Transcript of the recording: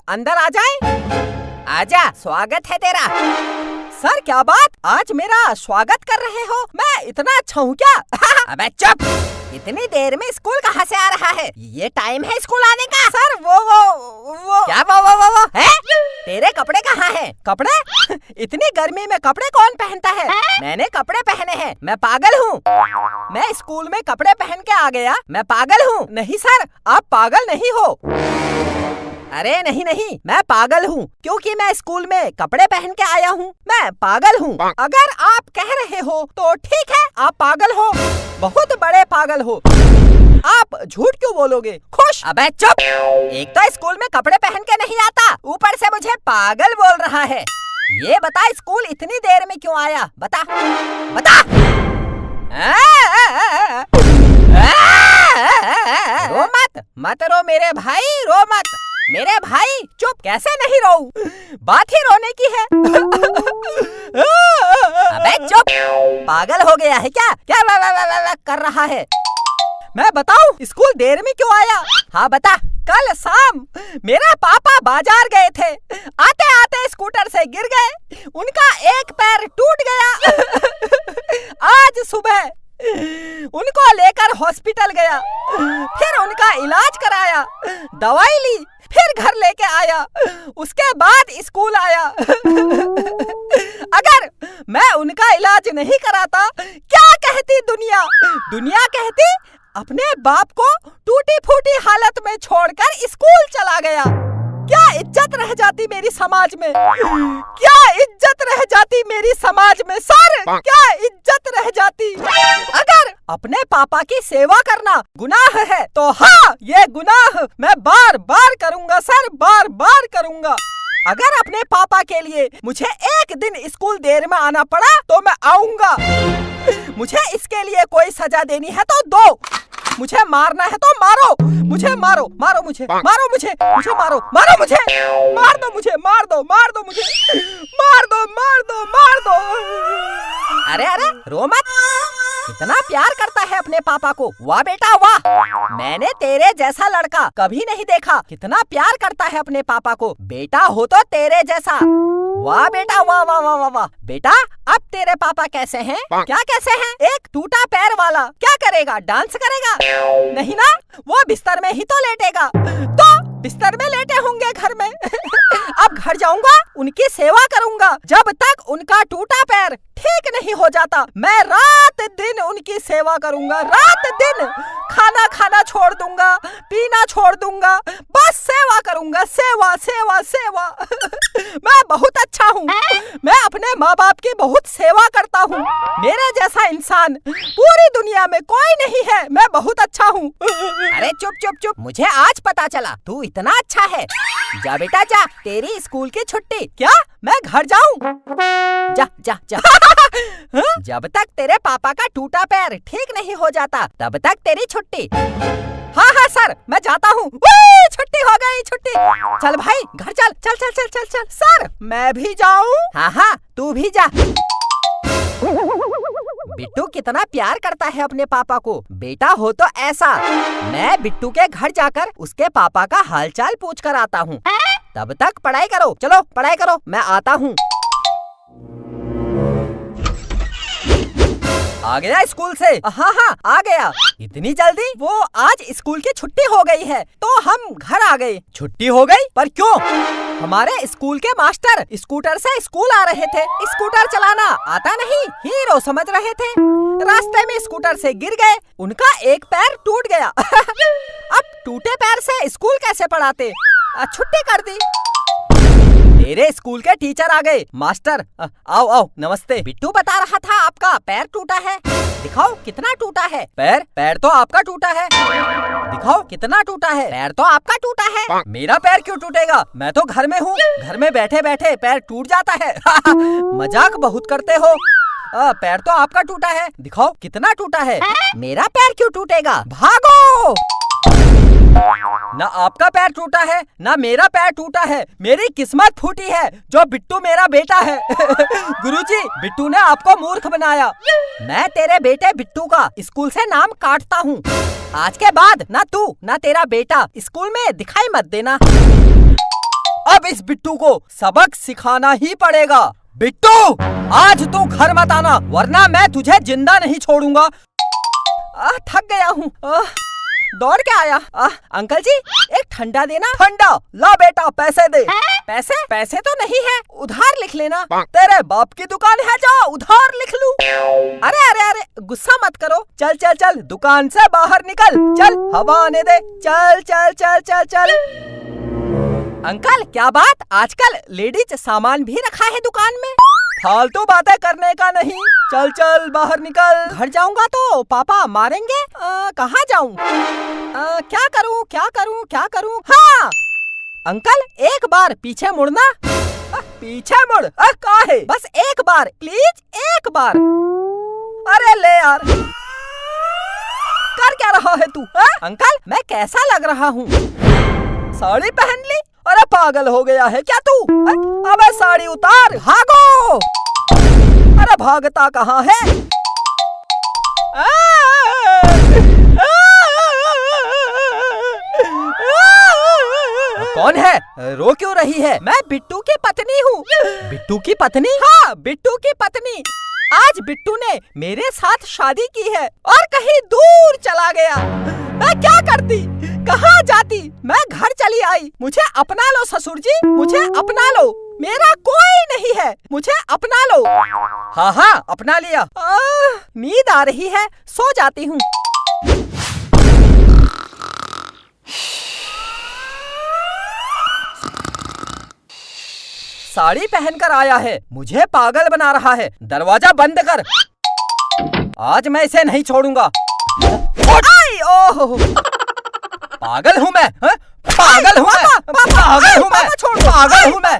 अंदर आ जाएं? आजा, स्वागत है तेरा। सर क्या बात, आज मेरा स्वागत कर रहे हो? मैं इतना अच्छा हूँ क्या? अबे चुप, इतनी देर में स्कूल कहाँ से आ रहा है? ये टाइम है स्कूल आने का। सर वो क्या वो है? तेरे कपड़े कहाँ हैं? कपड़े? इतनी गर्मी में कपड़े कौन पहनता है? मैंने कपड़े पहने हैं, मैं पागल हूँ। मैं स्कूल में कपड़े पहन के आ गया, मैं पागल हूँ। नहीं सर, आप पागल नहीं हो। अरे नहीं, मैं पागल हूँ क्योंकि मैं स्कूल में कपड़े पहन के आया हूँ। मैं पागल हूँ। अगर आप कह रहे हो तो ठीक है, आप पागल हो, बहुत बड़े पागल हो। आप झूठ क्यों बोलोगे? खुश? अबे चुप, एक तो स्कूल में कपड़े पहन के नहीं आता, ऊपर से मुझे पागल बोल रहा है। ये बता, स्कूल इतनी देर में क्यों आया? बता। रो मत रो मेरे भाई, रो मत मेरे भाई। चुप, कैसे नहीं रो, बात ही रोने की है। अबे चुप, पागल हो गया है क्या? क्या वा कर रहा है? मैं बताऊं स्कूल देर में क्यों आया? हाँ बता। कल शाम मेरे पापा बाजार गए थे, आते आते स्कूटर से गिर गए, उनका एक पैर टूट गया। आज सुबह उनको लेकर हॉस्पिटल गया, फिर उनका इलाज कराया, दवाई ली, फिर घर लेके आया, उसके बाद स्कूल आया। अगर मैं उनका इलाज नहीं कराता, क्या कहती दुनिया? दुनिया कहती अपने बाप को टूटी फूटी हालत में छोड़कर स्कूल चला गया। क्या इज्जत रह जाती मेरी समाज में? क्या इज्जत रह जाती मेरी समाज में? सर, क्या इज्जत रह जाती? अगर अपने पापा की सेवा करना गुनाह है तो हाँ, ये गुनाह मैं बार बार करूँगा सर, बार बार करूँगा। अगर अपने पापा के लिए मुझे एक दिन स्कूल देर में आना पड़ा तो मैं आऊँगा। मुझे इसके लिए कोई सजा देनी है तो दो, मुझे मारना है तो मारो, मुझे मारो मुझे, मारो मुझे, मारो मुझे, मार दो मुझे, मार दो मुझे, मार दो। अरे रो मत, कितना प्यार करता है अपने पापा को। वाह बेटा वाह, मैंने तेरे जैसा लड़का कभी नहीं देखा। कितना प्यार करता है अपने पापा को। बेटा हो तो तेरे जैसा। वाह बेटा वाह। बेटा अब तेरे पापा कैसे हैं? क्या कैसे हैं? एक टूटा पैर वाला क्या करेगा? डांस करेगा? नहीं ना, वो बिस्तर में ही तो लेटेगा। तो बिस्तर में लेटे होंगे घर में। अब घर जाऊंगा, उनकी सेवा करूंगा जब तक उनका टूटा पैर ठीक नहीं हो जाता। मैं रात दिन उनकी सेवा करूंगा, रात दिन खाना छोड़ दूंगा, पीना छोड़ दूंगा, बस सेवा करूंगा, सेवा। मैं बहुत अच्छा हूँ, मैं अपने माँ बाप की बहुत सेवा करता हूँ। मेरे जैसा इंसान पूरी दुनिया में कोई नहीं है, मैं बहुत अच्छा हूँ। अरे चुप, मुझे आज पता चला तू इतना अच्छा है। जा बेटा जा, तेरी स्कूल की छुट्टी। क्या मैं घर जाऊँ? जा। जब तक तेरे पापा का टूटा पैर ठीक नहीं हो जाता तब तक तेरी छुट्टी। हाँ सर, मैं जाता हूँ। छुट्टी हो गई, छुट्टी। चल भाई घर चल। सर मैं भी जाऊँ? हाँ तू भी जा। बिट्टू कितना प्यार करता है अपने पापा को। बेटा हो तो ऐसा। मैं बिट्टू के घर जाकर उसके पापा का हालचाल पूछ कर आता हूँ। तब तक पढ़ाई करो, चलो पढ़ाई करो, मैं आता हूँ। आ गया स्कूल से? हाँ आ गया। इतनी जल्दी? वो आज स्कूल की छुट्टी हो गई है तो हम घर आ गए। छुट्टी हो गई? पर क्यों? हमारे स्कूल के मास्टर स्कूटर से स्कूल आ रहे थे। स्कूटर चलाना आता नहीं, हीरो समझ रहे थे। रास्ते में स्कूटर से गिर गए, उनका एक पैर टूट गया। अब टूटे पैर से स्कूल कैसे पढ़ाते? छुट्टी कर दी। मेरे स्कूल के टीचर आ गए। मास्टर आओ नमस्ते। बिट्टू बता रहा था आपका पैर टूटा है। दिखाओ कितना टूटा है। पैर तो आपका टूटा है। दिखाओ कितना टूटा है। पैर तो आपका टूटा है। मेरा पैर क्यों टूटेगा? मैं तो घर में हूँ, घर में बैठे बैठे पैर टूट जाता है। मजाक बहुत करते हो। पैर तो आपका टूटा है, दिखाओ कितना टूटा है। मेरा पैर क्यों टूटेगा? भागो। ना आपका पैर टूटा है ना मेरा पैर टूटा है। मेरी किस्मत फूटी है जो बिट्टू मेरा बेटा है। गुरुजी, बिट्टू ने आपको मूर्ख बनाया। मैं तेरे बेटे बिट्टू का स्कूल से नाम काटता हूँ। आज के बाद ना तू ना तेरा बेटा स्कूल में दिखाई मत देना। अब इस बिट्टू को सबक सिखाना ही पड़ेगा। बिट्टू, आज तू घर मत आना वरना मैं तुझे जिंदा नहीं छोड़ूंगा। थक गया हूँ, दौड़ के आया। अंकल जी एक ठंडा देना। ठंडा? ला बेटा पैसे दे। पैसे? पैसे तो नहीं है, उधार लिख लेना। तेरे बाप की दुकान है, जा उधार लिख लूं। अरे अरे अरे गुस्सा मत करो, चल चल चल दुकान से बाहर निकल, चल हवा आने दे, चल चल चल चल चल। अंकल क्या बात, आजकल लेडीज सामान भी रखा है दुकान में? फालतू बातें करने का नहीं, चल चल बाहर निकल। घर जाऊंगा तो पापा मारेंगे। कहाँ जाऊं? क्या करूं क्या करूं क्या करूं? हाँ अंकल एक बार पीछे मुड़ना। पीछे मुड़? काहे? बस एक बार प्लीज, एक बार। अरे ले यार, कर क्या रहा है तू? अंकल मैं कैसा लग रहा हूँ? साड़ी पहन ली? अरे पागल हो गया है क्या तू? अबे साड़ी उतार, भागो। अरे भागता कहाँ है? कौन है? रो क्यों रही है? मैं बिट्टू की पत्नी हूँ। बिट्टू की पत्नी? हाँ बिट्टू की पत्नी। आज बिट्टू ने मेरे साथ शादी की है और कहीं दूर चला गया। मैं क्या करती, कहाँ जाती? मैं घर चली आई। मुझे अपना लो ससुर जी, मुझे अपना लो। मेरा कोई नहीं है, मुझे अपना लो। हाँ हाँ अपना लिया। नींद आ रही है, सो जाती हूँ। साड़ी पहनकर आया है, मुझे पागल बना रहा है। दरवाजा बंद कर, आज मैं इसे नहीं छोड़ूंगा। ओह पागल हूँ मैं, पागल हूँ मैं, पागल हूँ मैं, पागल हूँ मैं।